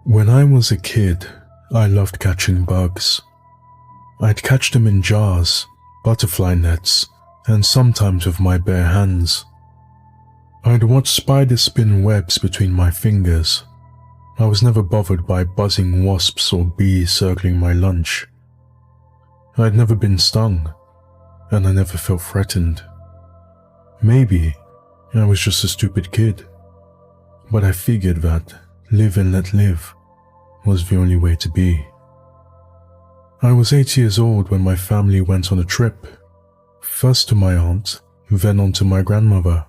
When I was a kid, I loved catching bugs. I'd catch them in jars, butterfly nets, and sometimes with my bare hands. I'd watch spiders spin webs between my fingers. I was never bothered by buzzing wasps or bees circling my lunch. I'd never been stung, and I never felt threatened. Maybe I was just a stupid kid, but I figured that live and let live was the only way to be. I was 8 years old when my family went on a trip. First to my aunt, then on to my grandmother.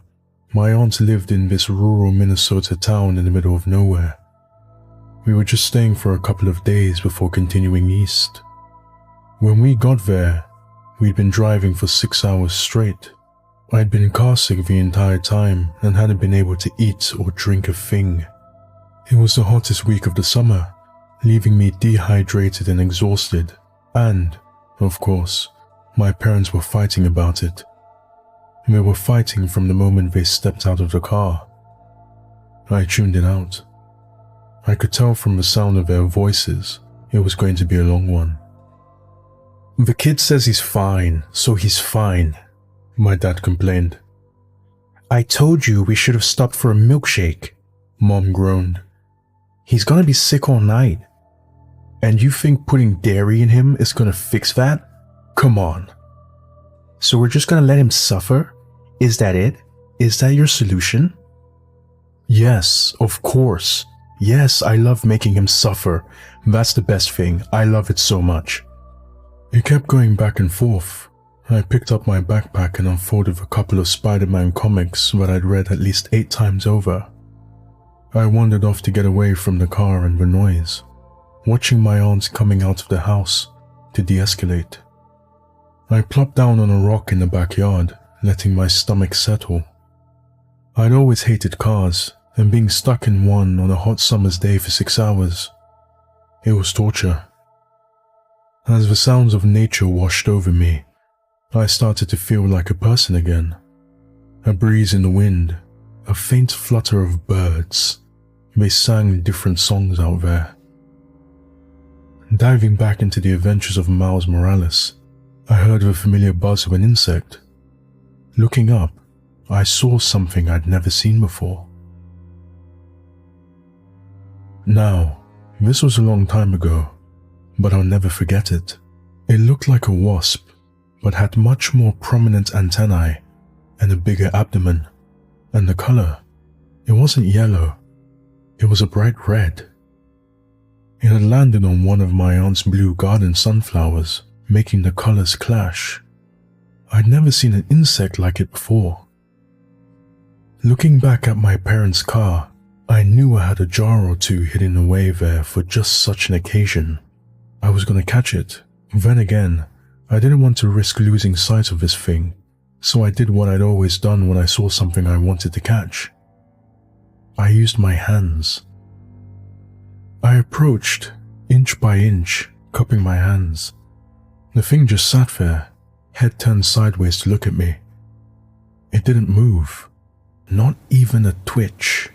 My aunt lived in this rural Minnesota town in the middle of nowhere. We were just staying for a couple of days before continuing east. When we got there, we'd been driving for 6 hours straight. I'd been car sick the entire time and hadn't been able to eat or drink a thing. It was the hottest week of the summer, leaving me dehydrated and exhausted, and, of course, my parents were fighting about it. They were fighting from the moment they stepped out of the car. I tuned it out. I could tell from the sound of their voices it was going to be a long one. "The kid says he's fine, so he's fine," my dad complained. "I told you we should have stopped for a milkshake," Mom groaned. "He's gonna be sick all night. And you think putting dairy in him is gonna fix that? Come on. So we're just gonna let him suffer? Is that it? Is that your solution?" "Yes, of course. Yes, I love making him suffer. That's the best thing. I love it so much." It kept going back and forth. I picked up my backpack and unfolded a couple of Spider-Man comics that I'd read at least 8 times over. I wandered off to get away from the car and the noise, watching my aunt coming out of the house to de-escalate. I plopped down on a rock in the backyard, letting my stomach settle. I'd always hated cars, and being stuck in one on a hot summer's day for 6 hours, it was torture. As the sounds of nature washed over me, I started to feel like a person again. A breeze in the wind, a faint flutter of birds. They sang different songs out there. Diving back into the adventures of Miles Morales, I heard the familiar buzz of an insect. Looking up, I saw something I'd never seen before. Now, this was a long time ago, but I'll never forget it. It looked like a wasp, but had much more prominent antennae and a bigger abdomen. And the color, it wasn't yellow, it was a bright red. It had landed on one of my aunt's blue garden sunflowers, making the colors clash. I'd never seen an insect like it before. Looking back at my parents' car, I knew I had a jar or two hidden away there for just such an occasion. I was going to catch it. Then again, I didn't want to risk losing sight of this thing, so I did what I'd always done when I saw something I wanted to catch. I used my hands. I approached, inch by inch, cupping my hands. The thing just sat there, head turned sideways to look at me. It didn't move, not even a twitch.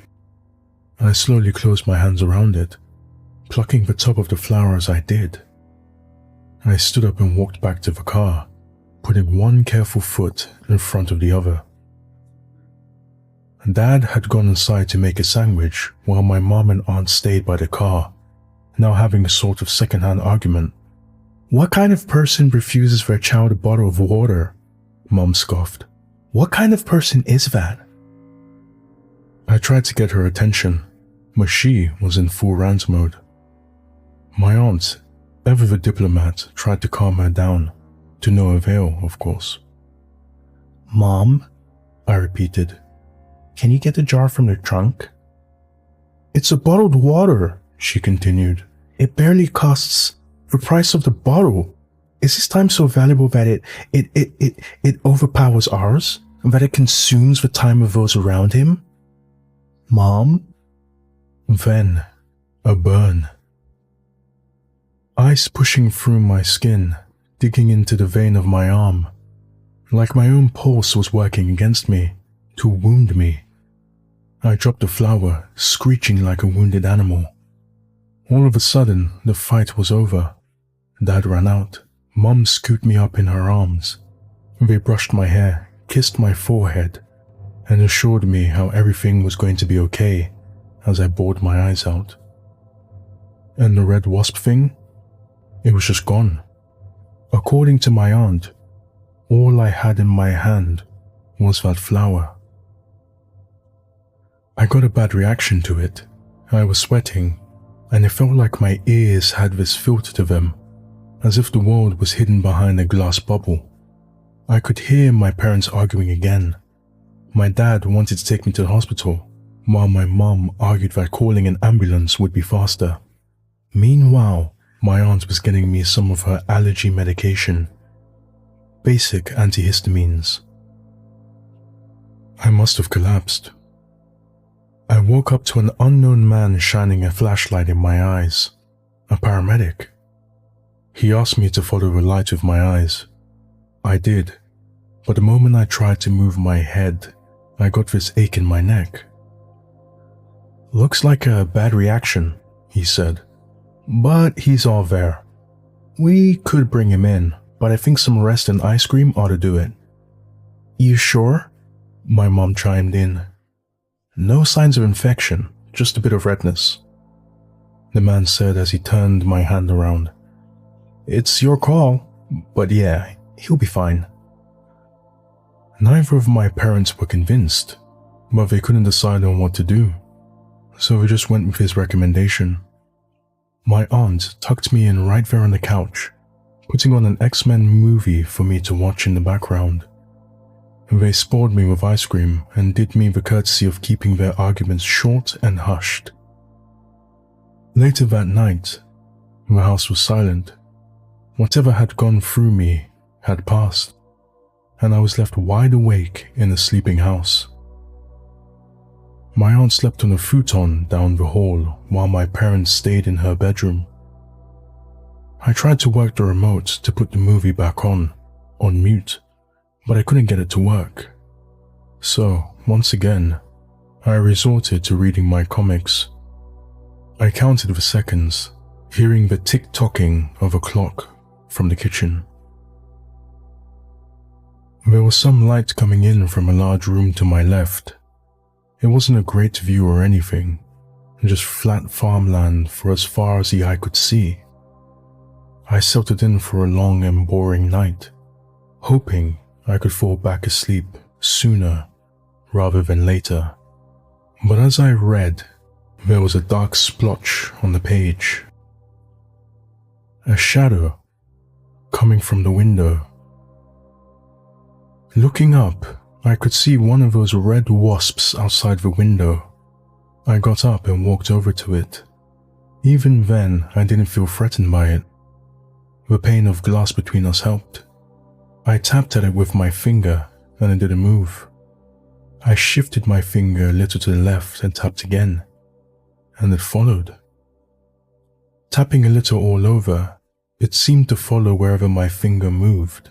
I slowly closed my hands around it, plucking the top of the flower as I did. I stood up and walked back to the car, putting one careful foot in front of the other. Dad had gone inside to make a sandwich while my mom and aunt stayed by the car, now having a sort of second-hand argument. "What kind of person refuses their child a bottle of water?" Mom scoffed. "What kind of person is that?" I tried to get her attention, but she was in full rant mode. My aunt, ever the diplomat, tried to calm her down, to no avail, of course. "Mom," I repeated, "can you get the jar from the trunk?" "It's a bottled water," she continued. "It barely costs the price of the bottle. Is this time so valuable that it overpowers ours? That it consumes the time of those around him?" "Mom?" Then, a burn. Ice pushing through my skin, digging into the vein of my arm, like my own pulse was working against me, to wound me. I dropped the flower, screeching like a wounded animal. All of a sudden, the fight was over. Dad ran out. Mum scooped me up in her arms. They brushed my hair, kissed my forehead, and assured me how everything was going to be okay as I bawled my eyes out. And the red wasp thing? It was just gone. According to my aunt, all I had in my hand was that flower. I got a bad reaction to it. I was sweating, and it felt like my ears had this filter to them, as if the world was hidden behind a glass bubble. I could hear my parents arguing again. My dad wanted to take me to the hospital, while my mum argued that calling an ambulance would be faster. Meanwhile, my aunt was getting me some of her allergy medication, basic antihistamines. I must have collapsed. I woke up to an unknown man shining a flashlight in my eyes, a paramedic. He asked me to follow the light with my eyes. I did, but the moment I tried to move my head, I got this ache in my neck. "Looks like a bad reaction," he said, "but he's all there. We could bring him in, but I think some rest and ice cream ought to do it." "You sure?" my mom chimed in. "No signs of infection, just a bit of redness," the man said as he turned my hand around. "It's your call, but yeah, he'll be fine." Neither of my parents were convinced, but they couldn't decide on what to do, so they just went with his recommendation. My aunt tucked me in right there on the couch, putting on an X-Men movie for me to watch in the background. They spoiled me with ice cream and did me the courtesy of keeping their arguments short and hushed. Later that night, the house was silent. Whatever had gone through me had passed, and I was left wide awake in the sleeping house. My aunt slept on a futon down the hall while my parents stayed in her bedroom. I tried to work the remote to put the movie back on mute, but I couldn't get it to work. So, once again, I resorted to reading my comics. I counted the seconds, hearing the tick-tocking of a clock from the kitchen. There was some light coming in from a large room to my left. It wasn't a great view or anything, just flat farmland for as far as the eye could see. I settled in for a long and boring night, hoping I could fall back asleep sooner rather than later. But as I read, there was a dark splotch on the page. A shadow coming from the window. Looking up, I could see one of those red wasps outside the window. I got up and walked over to it. Even then, I didn't feel threatened by it. The pane of glass between us helped. I tapped at it with my finger and it didn't move. I shifted my finger a little to the left and tapped again, and it followed. Tapping a little all over, it seemed to follow wherever my finger moved.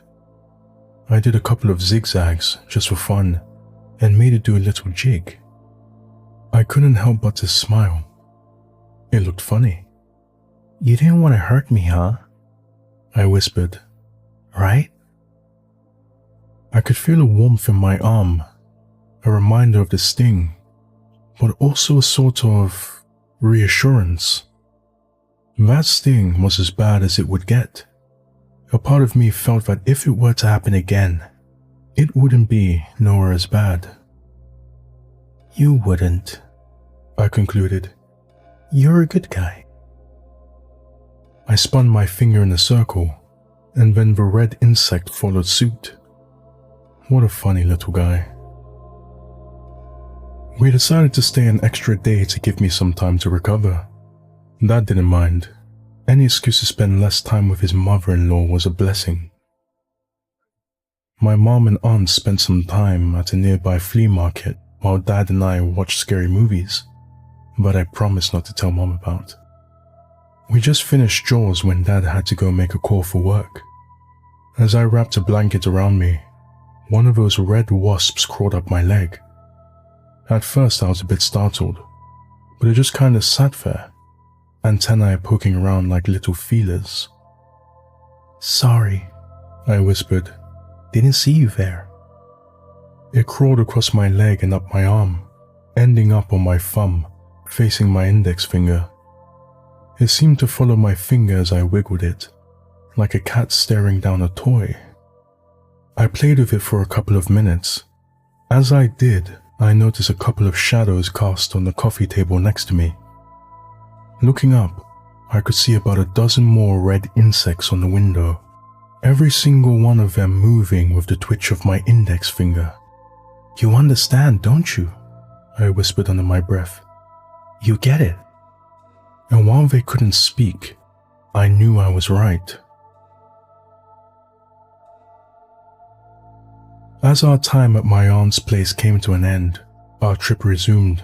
I did a couple of zigzags just for fun and made it do a little jig. I couldn't help but to smile. It looked funny. "You didn't want to hurt me, huh?" I whispered. "Right?" I could feel a warmth in my arm, a reminder of the sting, but also a sort of reassurance. That sting was as bad as it would get. A part of me felt that if it were to happen again, it wouldn't be nowhere as bad. "You wouldn't," I concluded. "You're a good guy." I spun my finger in a circle, and then the red insect followed suit. What a funny little guy. We decided to stay an extra day to give me some time to recover. Dad didn't mind. Any excuse to spend less time with his mother-in-law was a blessing. My mom and aunt spent some time at a nearby flea market while Dad and I watched scary movies, but I promised not to tell Mom about. We just finished Jaws when Dad had to go make a call for work. As I wrapped a blanket around me, one of those red wasps crawled up my leg. At first I was a bit startled, but it just kinda sat there, antennae poking around like little feelers. "Sorry," I whispered. "Didn't see you there." It crawled across my leg and up my arm, ending up on my thumb, facing my index finger. It seemed to follow my finger as I wiggled it, like a cat staring down a toy. I played with it for a couple of minutes. As I did, I noticed a couple of shadows cast on the coffee table next to me. Looking up, I could see about a dozen more red insects on the window, every single one of them moving with the twitch of my index finger. "You understand, don't you?" I whispered under my breath. "You get it." And while they couldn't speak, I knew I was right. As our time at my aunt's place came to an end, our trip resumed.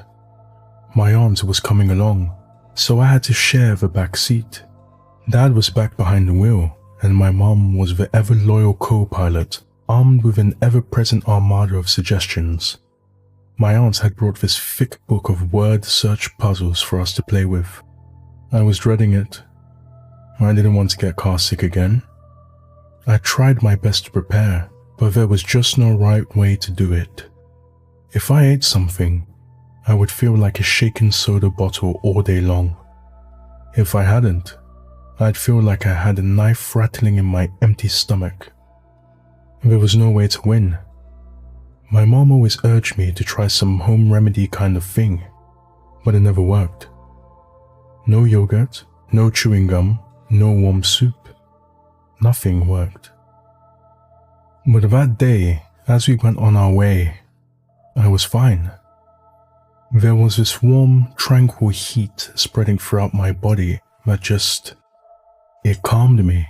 My aunt was coming along, so I had to share the back seat. Dad was back behind the wheel, and my mum was the ever-loyal co-pilot, armed with an ever-present armada of suggestions. My aunt had brought this thick book of word search puzzles for us to play with. I was dreading it. I didn't want to get car sick again. I tried my best to prepare, but there was just no right way to do it. If I ate something, I would feel like a shaken soda bottle all day long. If I hadn't, I'd feel like I had a knife rattling in my empty stomach. There was no way to win. My mom always urged me to try some home remedy kind of thing, but it never worked. No yogurt, no chewing gum, no warm soup. Nothing worked. But that day, as we went on our way, I was fine. There was this warm, tranquil heat spreading throughout my body that it calmed me.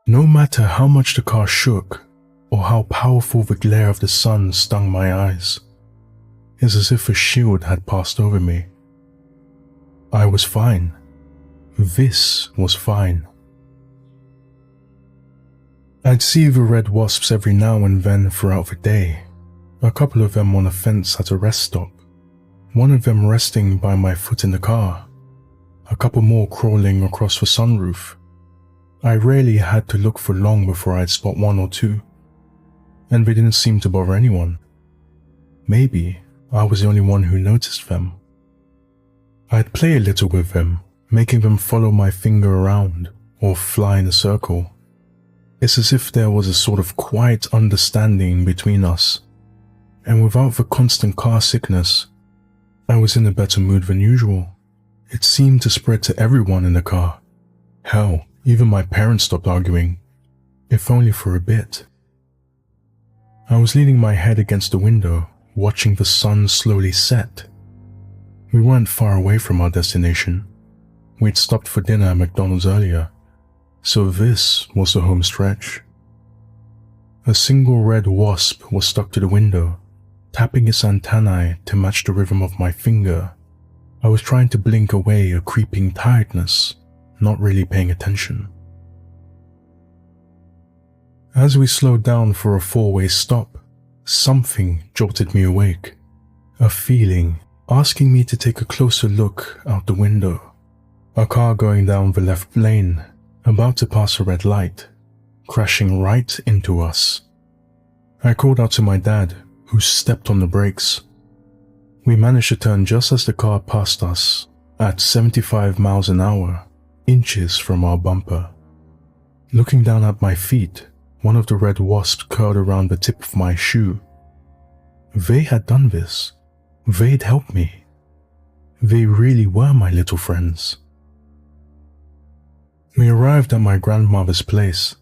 No matter how much the car shook, or how powerful the glare of the sun stung my eyes, it's as if a shield had passed over me. I was fine. This was fine. I'd see the red wasps every now and then throughout the day, a couple of them on a fence at a rest stop, one of them resting by my foot in the car, a couple more crawling across the sunroof. I rarely had to look for long before I'd spot one or two, and they didn't seem to bother anyone. Maybe I was the only one who noticed them. I'd play a little with them, making them follow my finger around or fly in a circle. It's as if there was a sort of quiet understanding between us, and without the constant car sickness, I was in a better mood than usual. It seemed to spread to everyone in the car. Hell, even my parents stopped arguing, if only for a bit. I was leaning my head against the window, watching the sun slowly set. We weren't far away from our destination. We'd stopped for dinner at McDonald's earlier, so this was the home stretch. A single red wasp was stuck to the window, tapping its antennae to match the rhythm of my finger. I was trying to blink away a creeping tiredness, not really paying attention. As we slowed down for a four-way stop, something jolted me awake. A feeling asking me to take a closer look out the window. A car going down the left lane, about to pass a red light, crashing right into us. I called out to my dad, who stepped on the brakes. We managed to turn just as the car passed us, at 75 miles an hour, inches from our bumper. Looking down at my feet, one of the red wasps curled around the tip of my shoe. They had done this. They'd helped me. They really were my little friends. We arrived at my grandmother's place,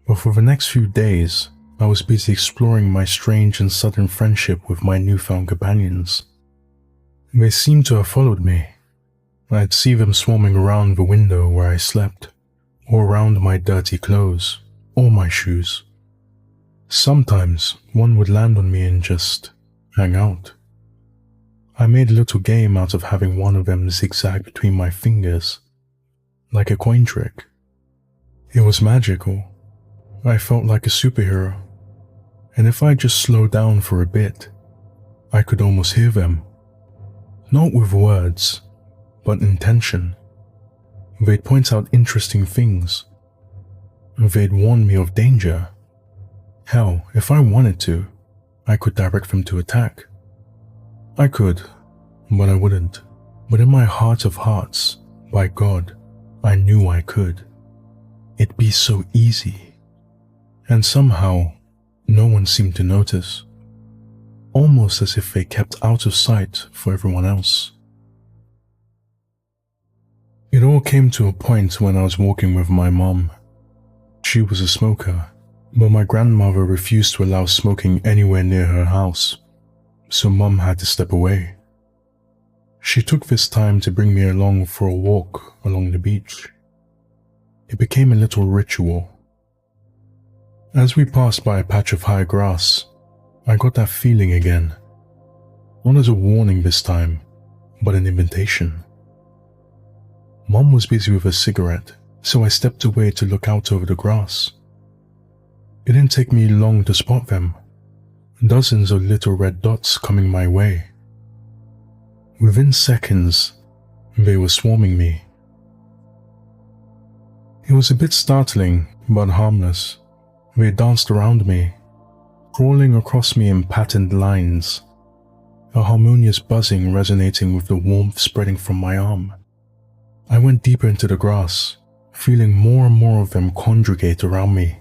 but for the next few days, I was busy exploring my strange and sudden friendship with my newfound companions. They seemed to have followed me. I'd see them swarming around the window where I slept, or around my dirty clothes, or my shoes. Sometimes one would land on me and just hang out. I made a little game out of having one of them zigzag between my fingers, like a coin trick. It was magical. I felt like a superhero, and if I just slowed down for a bit, I could almost hear them. Not with words, but intention. They'd point out interesting things. They'd warn me of danger. Hell, if I wanted to, I could direct them to attack. I could, but I wouldn't. But in my heart of hearts, by God, I knew I could. It'd be so easy. And somehow, no one seemed to notice. Almost as if they kept out of sight for everyone else. It all came to a point when I was walking with my mom. She was a smoker, but my grandmother refused to allow smoking anywhere near her house, so Mom had to step away. She took this time to bring me along for a walk along the beach. It became a little ritual. As we passed by a patch of high grass, I got that feeling again. Not as a warning this time, but an invitation. Mom was busy with a cigarette, so I stepped away to look out over the grass. It didn't take me long to spot them. Dozens of little red dots coming my way. Within seconds, they were swarming me. It was a bit startling, but harmless. They danced around me, crawling across me in patterned lines, a harmonious buzzing resonating with the warmth spreading from my arm. I went deeper into the grass, feeling more and more of them congregate around me.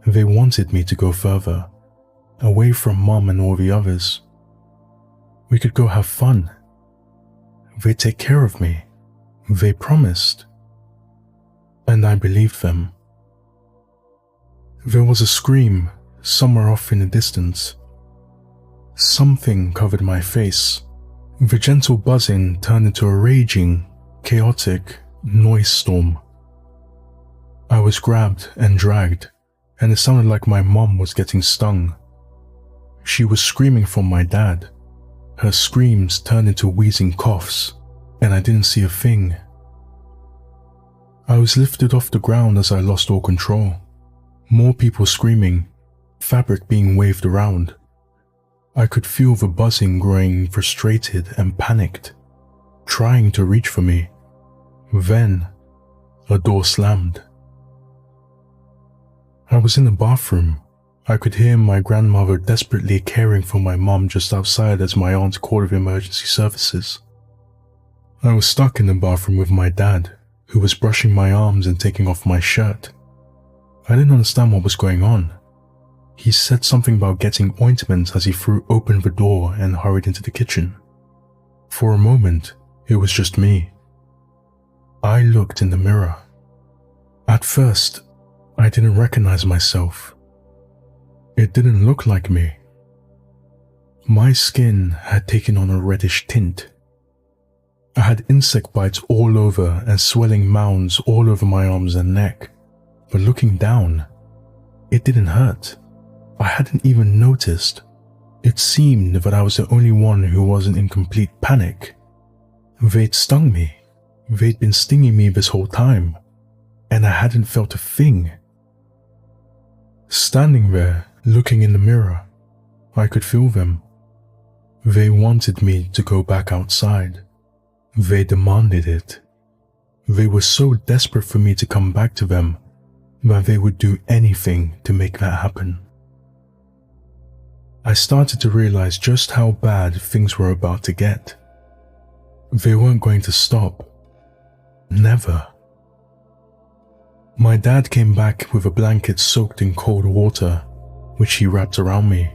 They wanted me to go further, away from Mom and all the others. We could go have fun. They'd take care of me. They promised. And I believed them. There was a scream somewhere off in the distance. Something covered my face. The gentle buzzing turned into a raging, chaotic noise storm. I was grabbed and dragged, and it sounded like my mom was getting stung. She was screaming for my dad. Her screams turned into wheezing coughs, and I didn't see a thing. I was lifted off the ground as I lost all control. More people screaming, fabric being waved around. I could feel the buzzing growing frustrated and panicked, trying to reach for me. Then, a door slammed. I was in the bathroom. I could hear my grandmother desperately caring for my mom just outside as my aunt called the emergency services. I was stuck in the bathroom with my dad, who was brushing my arms and taking off my shirt. I didn't understand what was going on. He said something about getting ointment as he threw open the door and hurried into the kitchen. For a moment, it was just me. I looked in the mirror. At first, I didn't recognize myself. It didn't look like me. My skin had taken on a reddish tint. I had insect bites all over and swelling mounds all over my arms and neck. But looking down, it didn't hurt. I hadn't even noticed. It seemed that I was the only one who wasn't in complete panic. They'd stung me. They'd been stinging me this whole time, and I hadn't felt a thing. Standing there, looking in the mirror, I could feel them. They wanted me to go back outside. They demanded it. They were so desperate for me to come back to them that they would do anything to make that happen. I started to realize just how bad things were about to get. They weren't going to stop. Never. My dad came back with a blanket soaked in cold water, which he wrapped around me.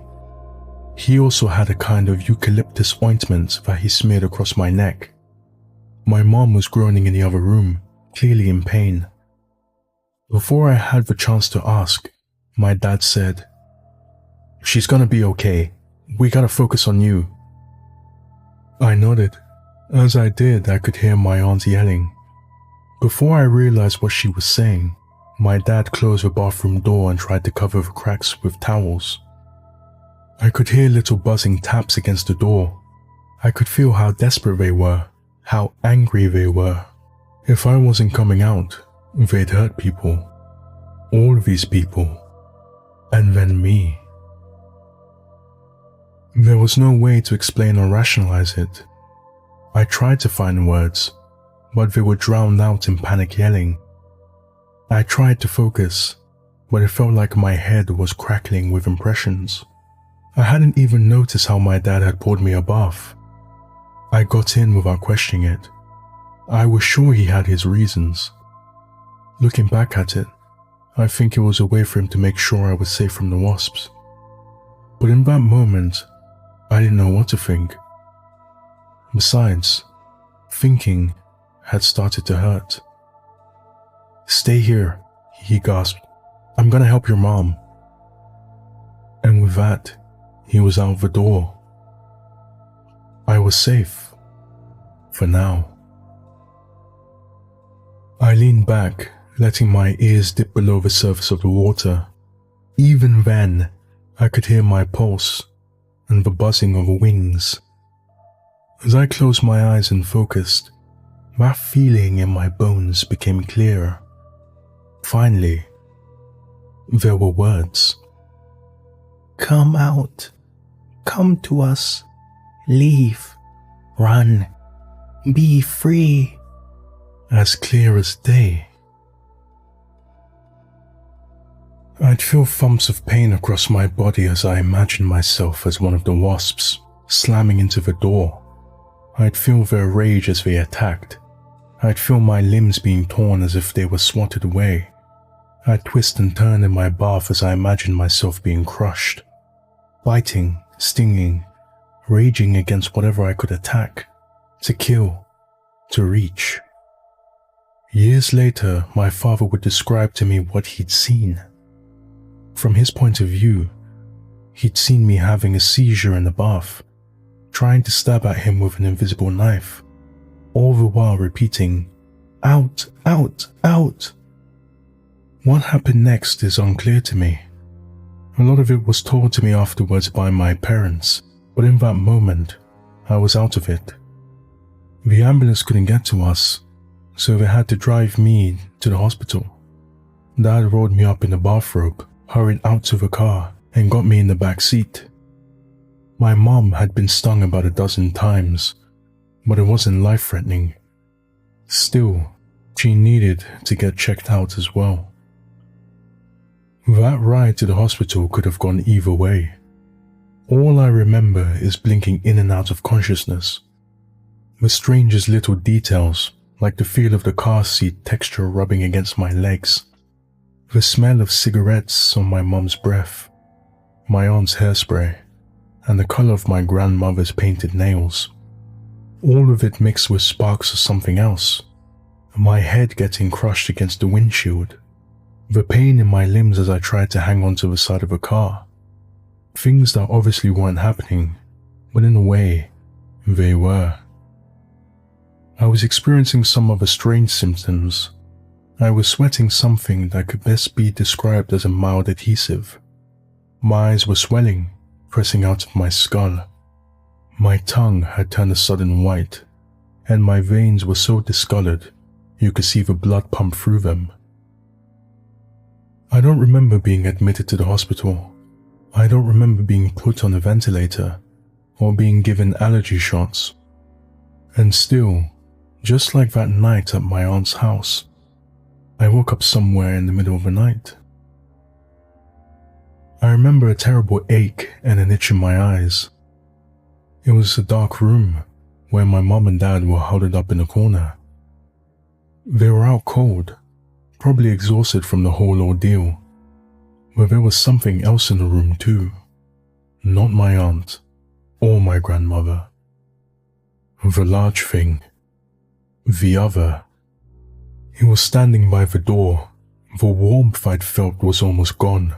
He also had a kind of eucalyptus ointment that he smeared across my neck. My mom was groaning in the other room, clearly in pain. Before I had the chance to ask, my dad said, "She's gonna be okay. We gotta focus on you." I nodded. As I did, I could hear my aunt yelling. Before I realized what she was saying, my dad closed the bathroom door and tried to cover the cracks with towels. I could hear little buzzing taps against the door. I could feel how desperate they were, how angry they were. If I wasn't coming out, they'd hurt people. All of these people. And then me. There was no way to explain or rationalize it. I tried to find words, but they were drowned out in panic yelling. I tried to focus, but it felt like my head was crackling with impressions. I hadn't even noticed how my dad had poured me a bath. I got in without questioning it. I was sure he had his reasons. Looking back at it, I think it was a way for him to make sure I was safe from the wasps. But in that moment, I didn't know what to think. Besides, thinking had started to hurt. "Stay here," he gasped. "I'm gonna help your mom." And with that, he was out the door. I was safe. For now. I leaned back, letting my ears dip below the surface of the water. Even then, I could hear my pulse and the buzzing of wings. As I closed my eyes and focused, that feeling in my bones became clearer. Finally, there were words. "Come out. Come to us. Leave. Run. Be free." As clear as day. I'd feel thumps of pain across my body as I imagined myself as one of the wasps, slamming into the door. I'd feel their rage as they attacked. I'd feel my limbs being torn as if they were swatted away. I'd twist and turn in my bath as I imagined myself being crushed, biting, stinging, raging against whatever I could attack, to kill, to reach. Years later, my father would describe to me what he'd seen. From his point of view, he'd seen me having a seizure in the bath, trying to stab at him with an invisible knife, all the while repeating, "Out, out, out." What happened next is unclear to me. A lot of it was told to me afterwards by my parents, but in that moment, I was out of it. The ambulance couldn't get to us, so they had to drive me to the hospital. Dad rolled me up in a bathrobe, hurried out to the car, and got me in the back seat. My mom had been stung about a dozen times, but it wasn't life-threatening. Still, she needed to get checked out as well. That ride to the hospital could have gone either way. All I remember is blinking in and out of consciousness. The strangest little details, like the feel of the car seat texture rubbing against my legs, the smell of cigarettes on my mom's breath, my aunt's hairspray, and the color of my grandmother's painted nails. All of it mixed with sparks of something else. My head getting crushed against the windshield. The pain in my limbs as I tried to hang onto the side of a car. Things that obviously weren't happening, but in a way, they were. I was experiencing some of the strange symptoms. I was sweating something that could best be described as a mild adhesive. My eyes were swelling, pressing out of my skull. My tongue had turned a sudden white, and my veins were so discolored you could see the blood pump through them. I don't remember being admitted to the hospital. I don't remember being put on a ventilator or being given allergy shots. And still, just like that night at my aunt's house, I woke up somewhere in the middle of the night. I remember a terrible ache and an itch in my eyes. It was a dark room where my mom and dad were huddled up in a corner. They were out cold, probably exhausted from the whole ordeal, but there was something else in the room too. Not my aunt or my grandmother. The large thing. The other. He was standing by the door. The warmth I'd felt was almost gone,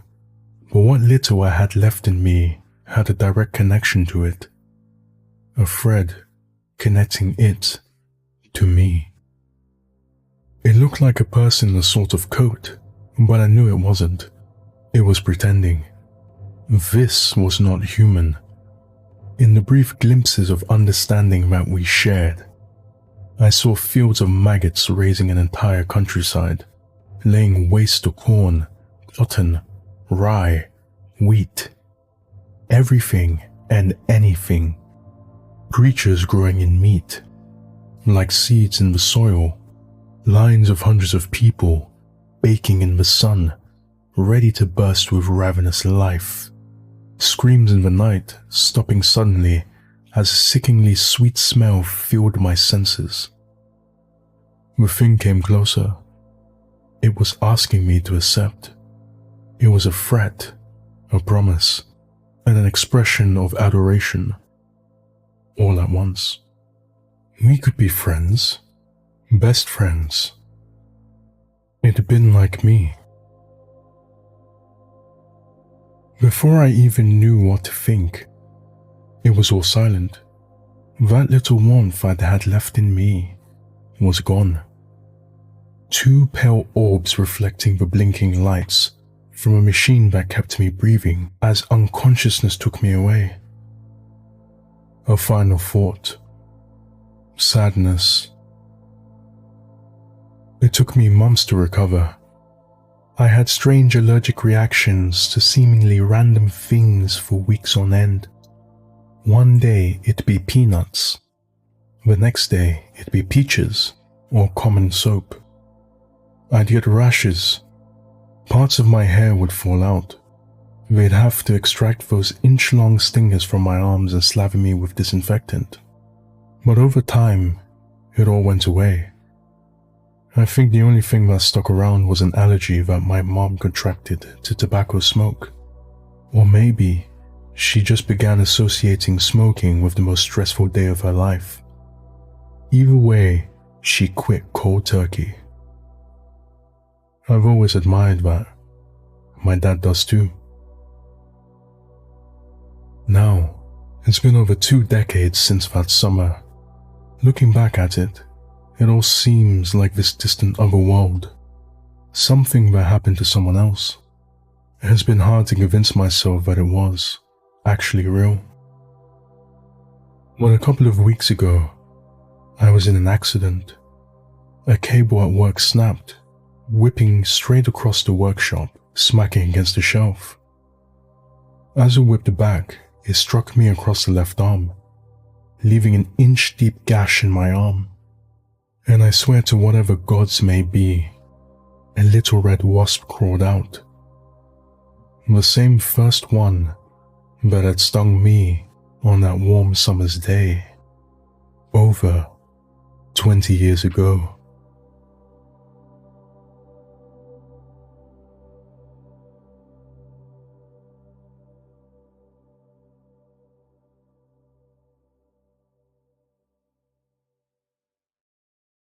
but what little I had left in me had a direct connection to it. A thread connecting it to me. It looked like a person in a sort of coat, but I knew it wasn't. It was pretending. This was not human. In the brief glimpses of understanding that we shared, I saw fields of maggots raising an entire countryside, laying waste to corn, cotton, rye, wheat, everything and anything. Creatures growing in meat, like seeds in the soil, lines of hundreds of people baking in the sun, ready to burst with ravenous life. Screams in the night, stopping suddenly as a sickeningly sweet smell filled my senses. The thing came closer. It was asking me to accept. It was a threat, a promise, and an expression of adoration, all at once. We could be friends, best friends. It had been like me. Before I even knew what to think, it was all silent. That little warmth I'd had left in me was gone. Two pale orbs reflecting the blinking lights from a machine that kept me breathing as unconsciousness took me away. A final thought. Sadness. It took me months to recover. I had strange allergic reactions to seemingly random things for weeks on end. One day it'd be peanuts. The next day it'd be peaches or common soap. I'd get rashes. Parts of my hair would fall out. They'd have to extract those inch-long stingers from my arms and slather me with disinfectant. But over time, it all went away. I think the only thing that stuck around was an allergy that my mom contracted to tobacco smoke. Or maybe she just began associating smoking with the most stressful day of her life. Either way, she quit cold turkey. I've always admired that. My dad does too. Now, it's been over 2 decades since that summer. Looking back at it, it all seems like this distant other world. Something that happened to someone else. It has been hard to convince myself that it was actually real. Well, a couple of weeks ago, I was in an accident. A cable at work snapped, whipping straight across the workshop, smacking against the shelf. As it whipped back, it struck me across the left arm, leaving an inch-deep gash in my arm. And I swear to whatever gods may be, a little red wasp crawled out. The same first one that had stung me on that warm summer's day, over 20 years ago.